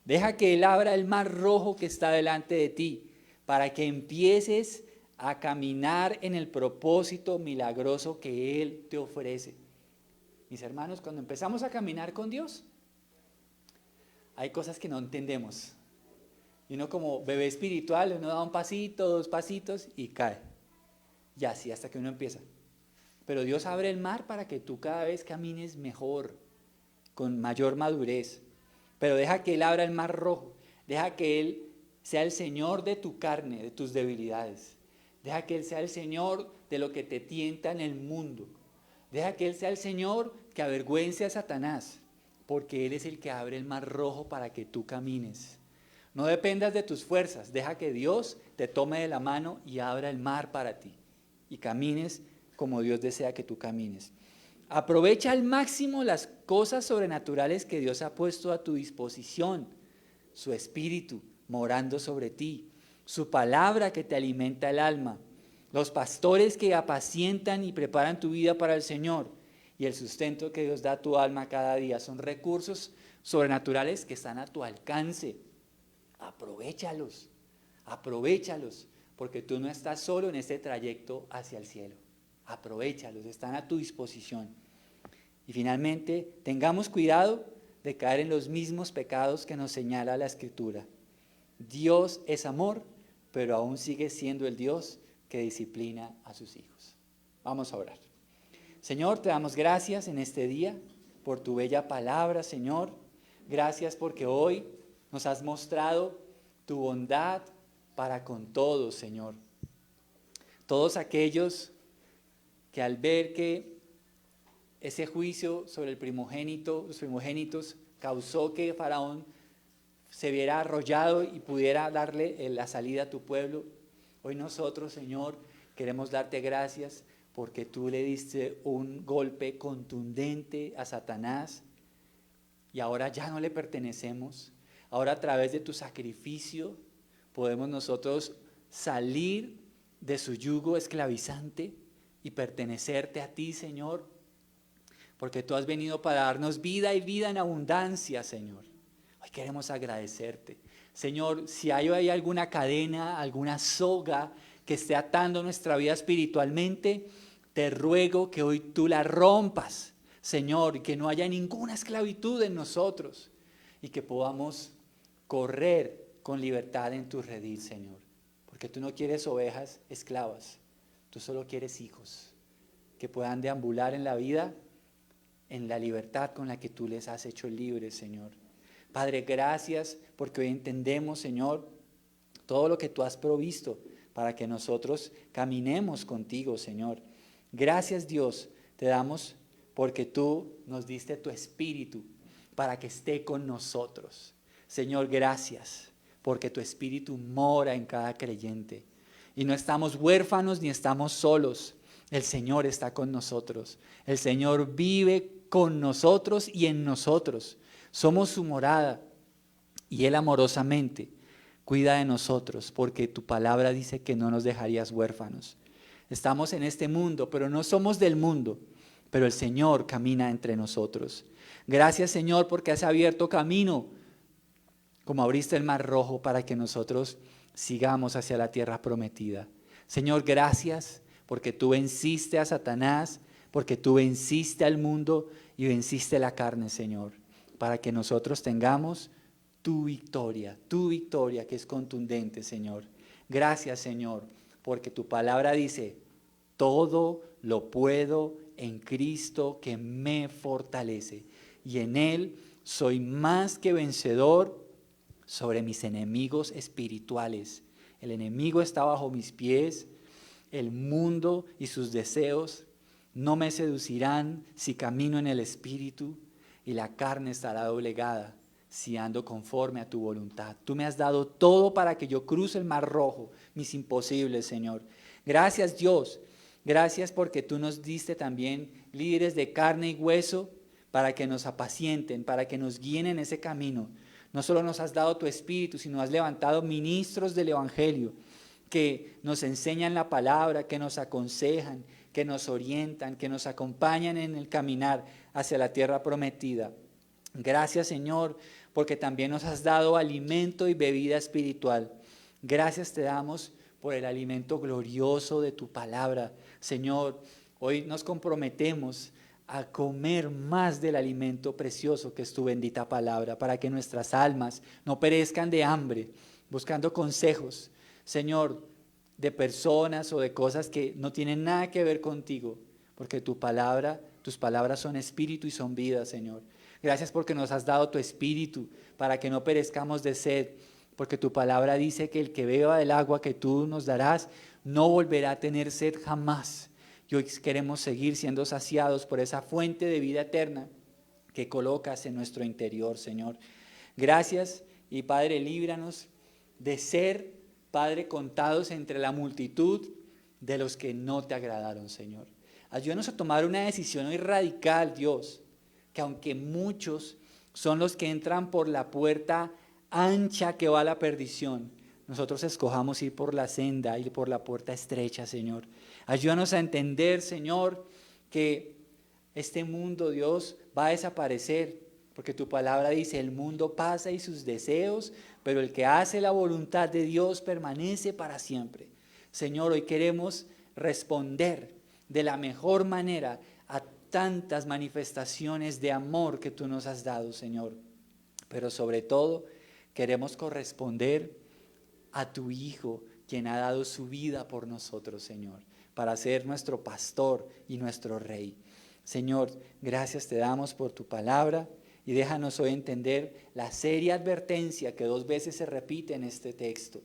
Deja que Él abra el mar rojo que está delante de ti, para que empieces a caminar en el propósito milagroso que Él te ofrece. Mis hermanos, cuando empezamos a caminar con Dios, hay cosas que no entendemos. Y uno como bebé espiritual, uno da un pasito, 2 pasitos y cae. Y así hasta que uno empieza. Pero Dios abre el mar para que tú cada vez camines mejor, con mayor madurez. Pero deja que Él abra el mar rojo. Deja que Él sea el Señor de tu carne, de tus debilidades. Deja que Él sea el Señor de lo que te tienta en el mundo. Deja que Él sea el Señor que avergüence a Satanás, porque Él es el que abre el mar rojo para que tú camines. No dependas de tus fuerzas, deja que Dios te tome de la mano y abra el mar para ti y camines como Dios desea que tú camines. Aprovecha al máximo las cosas sobrenaturales que Dios ha puesto a tu disposición, su Espíritu morando sobre ti, su palabra que te alimenta el alma, los pastores que apacientan y preparan tu vida para el Señor y el sustento que Dios da a tu alma cada día. Son recursos sobrenaturales que están a tu alcance. Aprovéchalos, porque tú no estás solo en este trayecto hacia el cielo. Aprovéchalos, están a tu disposición. Y finalmente, tengamos cuidado de caer en los mismos pecados que nos señala la Escritura. Dios es amor, pero aún sigue siendo el Dios que disciplina a sus hijos. Vamos a orar. Señor, te damos gracias en este día por tu bella palabra, Señor. Gracias porque hoy nos has mostrado tu bondad para con todos, Señor. Todos aquellos que al ver que ese juicio sobre los primogénitos causó que Faraón se viera arrollado y pudiera darle la salida a tu pueblo, hoy nosotros, Señor, queremos darte gracias porque tú le diste un golpe contundente a Satanás y ahora ya no le pertenecemos. Ahora a través de tu sacrificio podemos nosotros salir de su yugo esclavizante y pertenecerte a ti, Señor, porque tú has venido para darnos vida y vida en abundancia, Señor. Hoy queremos agradecerte. Señor, si hay alguna cadena, alguna soga que esté atando nuestra vida espiritualmente, te ruego que hoy tú la rompas, Señor, y que no haya ninguna esclavitud en nosotros y que podamos correr con libertad en tu redil, Señor, porque tú no quieres ovejas esclavas, tú solo quieres hijos que puedan deambular en la vida en la libertad con la que tú les has hecho libres, Señor. Padre, gracias porque hoy entendemos, Señor, todo lo que tú has provisto para que nosotros caminemos contigo, Señor. Gracias, Dios, te damos porque tú nos diste tu Espíritu para que esté con nosotros. Señor, gracias, porque tu Espíritu mora en cada creyente. Y no estamos huérfanos ni estamos solos. El Señor está con nosotros. El Señor vive con nosotros y en nosotros. Somos su morada y Él amorosamente cuida de nosotros, porque tu palabra dice que no nos dejarías huérfanos. Estamos en este mundo, pero no somos del mundo, pero el Señor camina entre nosotros. Gracias, Señor, porque has abierto camino, como abriste el mar rojo, para que nosotros sigamos hacia la tierra prometida. Señor, gracias porque tú venciste a Satanás, porque tú venciste al mundo y venciste la carne, Señor, para que nosotros tengamos tu victoria que es contundente, Señor. Gracias, Señor, porque tu palabra dice, todo lo puedo en Cristo que me fortalece, y en Él soy más que vencedor sobre mis enemigos espirituales. El enemigo está bajo mis pies, el mundo y sus deseos no me seducirán si camino en el Espíritu, y la carne estará doblegada si ando conforme a tu voluntad. Tú me has dado todo para que yo cruce el mar rojo, mis imposibles, Señor. Gracias, Dios. Gracias porque tú nos diste también líderes de carne y hueso para que nos apacienten, para que nos guíen en ese camino. No solo nos has dado tu Espíritu, sino has levantado ministros del Evangelio que nos enseñan la palabra, que nos aconsejan, que nos orientan, que nos acompañan en el caminar hacia la tierra prometida. Gracias, Señor, porque también nos has dado alimento y bebida espiritual. Gracias te damos por el alimento glorioso de tu palabra. Señor, hoy nos comprometemos a comer más del alimento precioso que es tu bendita palabra, para que nuestras almas no perezcan de hambre, buscando consejos, Señor, de personas o de cosas que no tienen nada que ver contigo, porque tus palabras son espíritu y son vida, Señor. Gracias porque nos has dado tu Espíritu para que no perezcamos de sed, porque tu palabra dice que el que beba del agua que tú nos darás no volverá a tener sed jamás. Y hoy queremos seguir siendo saciados por esa fuente de vida eterna que colocas en nuestro interior, Señor. Gracias, y Padre, líbranos de ser, Padre, contados entre la multitud de los que no te agradaron, Señor. Ayúdanos a tomar una decisión hoy radical, Dios, que aunque muchos son los que entran por la puerta ancha que va a la perdición, nosotros escojamos ir por la senda, ir por la puerta estrecha, Señor. Ayúdanos a entender, Señor, que este mundo, Dios, va a desaparecer, porque tu palabra dice, el mundo pasa y sus deseos, pero el que hace la voluntad de Dios permanece para siempre. Señor, hoy queremos responder de la mejor manera a tantas manifestaciones de amor que tú nos has dado, Señor. Pero sobre todo, queremos corresponder a tu Hijo, quien ha dado su vida por nosotros, Señor, para ser nuestro pastor y nuestro Rey. Señor, gracias te damos por tu palabra y déjanos hoy entender la seria advertencia que 2 veces se repite en este texto,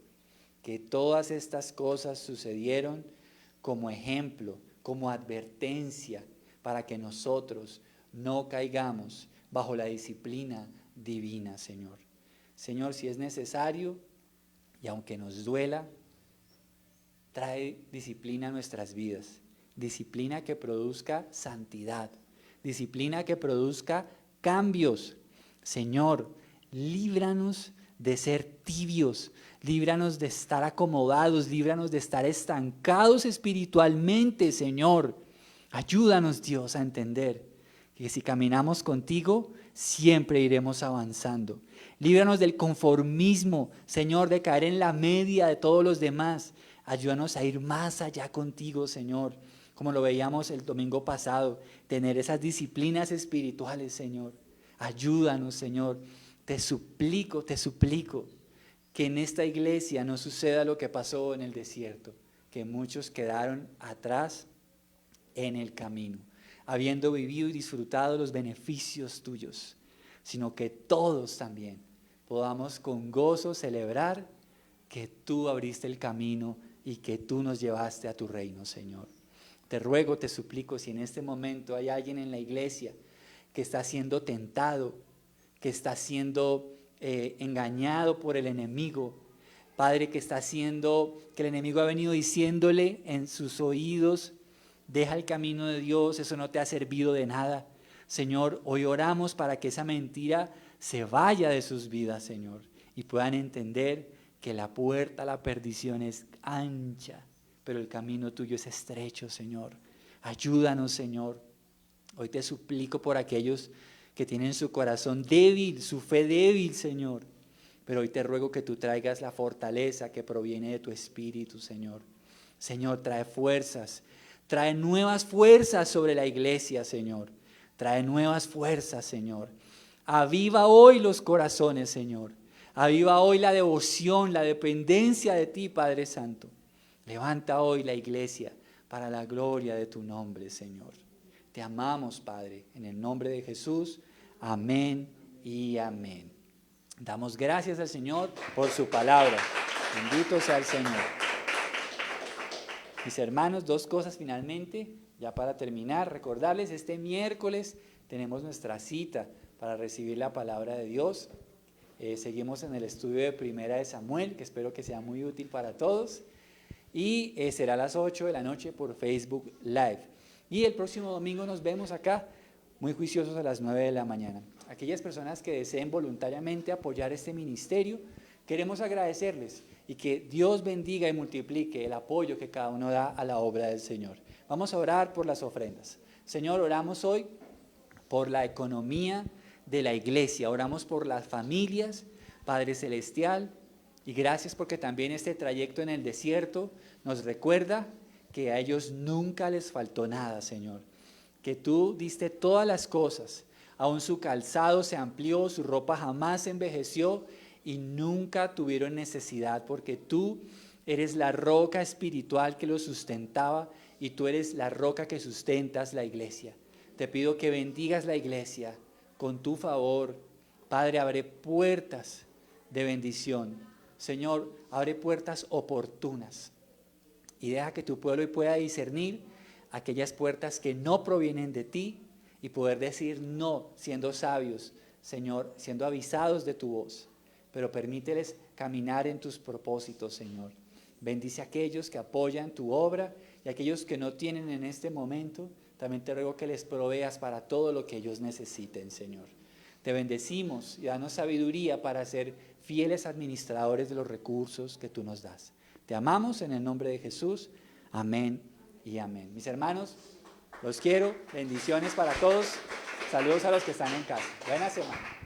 que todas estas cosas sucedieron como ejemplo, como advertencia, para que nosotros no caigamos bajo la disciplina divina, Señor. Señor, si es necesario, y aunque nos duela, trae disciplina a nuestras vidas, disciplina que produzca santidad, disciplina que produzca cambios. Señor, líbranos de ser tibios, líbranos de estar acomodados, líbranos de estar estancados espiritualmente, Señor. Ayúdanos, Dios, a entender que si caminamos contigo, siempre iremos avanzando. Líbranos del conformismo, Señor, de caer en la media de todos los demás. Ayúdanos a ir más allá contigo, Señor, como lo veíamos el domingo pasado, tener esas disciplinas espirituales, Señor. Ayúdanos, Señor. Te suplico que en esta iglesia no suceda lo que pasó en el desierto, que muchos quedaron atrás en el camino, habiendo vivido y disfrutado los beneficios tuyos, sino que todos también podamos con gozo celebrar que tú abriste el camino y que tú nos llevaste a tu reino, Señor. Te ruego, te suplico, si en este momento hay alguien en la iglesia que está siendo tentado, que está siendo engañado por el enemigo. Padre, que está haciendo, que el enemigo ha venido diciéndole en sus oídos, deja el camino de Dios, eso no te ha servido de nada. Señor, hoy oramos para que esa mentira se vaya de sus vidas, Señor, y puedan entender que la puerta a la perdición es ancha, pero el camino tuyo es estrecho, Señor. Ayúdanos, Señor. Hoy te suplico por aquellos que tienen su corazón débil, su fe débil, Señor. Pero hoy te ruego que tú traigas la fortaleza que proviene de tu Espíritu, Señor. Señor, trae fuerzas, trae nuevas fuerzas sobre la iglesia, Señor. Trae nuevas fuerzas, Señor. Aviva hoy los corazones, Señor. Aviva hoy la devoción, la dependencia de ti, Padre Santo. Levanta hoy la iglesia para la gloria de tu nombre, Señor. Te amamos, Padre, en el nombre de Jesús. Amén y amén. Damos gracias al Señor por su palabra. Bendito sea el Señor. Mis hermanos, dos cosas finalmente, ya para terminar, recordarles, este miércoles tenemos nuestra cita para recibir la palabra de Dios. Seguimos en el estudio de Primera de Samuel, que espero que sea muy útil para todos. Y será a las 8 de la noche por Facebook Live. Y el próximo domingo nos vemos acá, muy juiciosos, a las 9 de la mañana. Aquellas personas que deseen voluntariamente apoyar este ministerio, queremos agradecerles y que Dios bendiga y multiplique el apoyo que cada uno da a la obra del Señor. Vamos a orar por las ofrendas. Señor, oramos hoy por la economía de la iglesia, oramos por las familias, Padre Celestial, y gracias porque también este trayecto en el desierto nos recuerda que a ellos nunca les faltó nada, Señor, que tú diste todas las cosas, aún su calzado se amplió, su ropa jamás se envejeció y nunca tuvieron necesidad, porque tú eres la roca espiritual que los sustentaba y tú eres la roca que sustentas la iglesia. Te pido que bendigas la iglesia con tu favor. Padre, abre puertas de bendición. Señor, abre puertas oportunas y deja que tu pueblo pueda discernir aquellas puertas que no provienen de ti y poder decir no, siendo sabios, Señor, siendo avisados de tu voz. Pero permíteles caminar en tus propósitos, Señor. Bendice a aquellos que apoyan tu obra y a aquellos que no tienen en este momento. También te ruego que les proveas para todo lo que ellos necesiten, Señor. Te bendecimos y danos sabiduría para ser fieles administradores de los recursos que tú nos das. Te amamos en el nombre de Jesús. Amén y amén. Mis hermanos, los quiero. Bendiciones para todos. Saludos a los que están en casa. Buena semana.